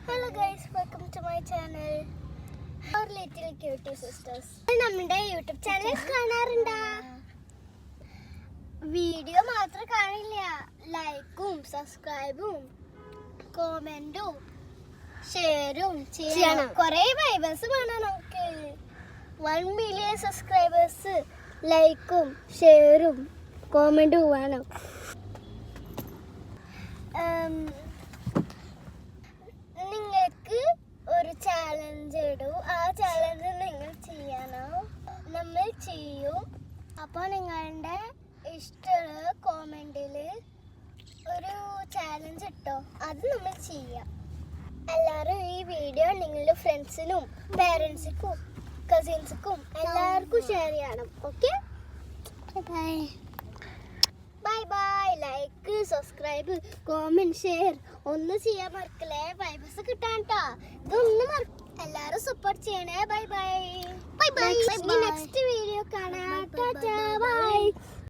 Hello guys, welcome to my channel. Our little cutie sisters. നമ്മുടെ YouTube channel കാണാറുണ്ടാ? Video മാത്രം കാണില്ല, ലൈക്കും സബ്സ്ക്രൈബും കമന്റും ഷെയറും ചെയ്യണം. കുറേ വൈബേഴ്സ് വേണം നമുക്ക്. 1 മില്യൺ സബ്സ്ക്രൈബേഴ്സ്, ലൈക്കും ഷെയറും കമന്റും വേണം. നിങ്ങൾക്ക് ഒരു ചാലഞ്ച് ഇടും, ആ ചാലഞ്ച് നിങ്ങൾ ചെയ്യണം, നമ്മൾ ചെയ്യും. അപ്പോൾ നിങ്ങളുടെ ഇഷ്ടമുള്ള കോമെന്റിൽ ഒരു ചാലഞ്ച് ഇട്ടോ, അത് നമ്മൾ ചെയ്യാം. എല്ലാവരും ഈ വീഡിയോ നിങ്ങളുടെ ഫ്രണ്ട്സിനും പേരൻസിനും കസിൻസിനും എല്ലാവർക്കും ഷെയർ ചെയ്യണം. Okay, by bye by. Like, subscribe, comment, share ഒന്നും ചെയ്യാൻ മറക്കല്ലേ. വൈബസ് കിട്ടാൻ ട്ടാ, ഇതൊന്നും എല്ലാരും സപ്പോർട്ട് ചെയ്യണേ. Bye bye bye bye. Next video കാണാം. Tata by.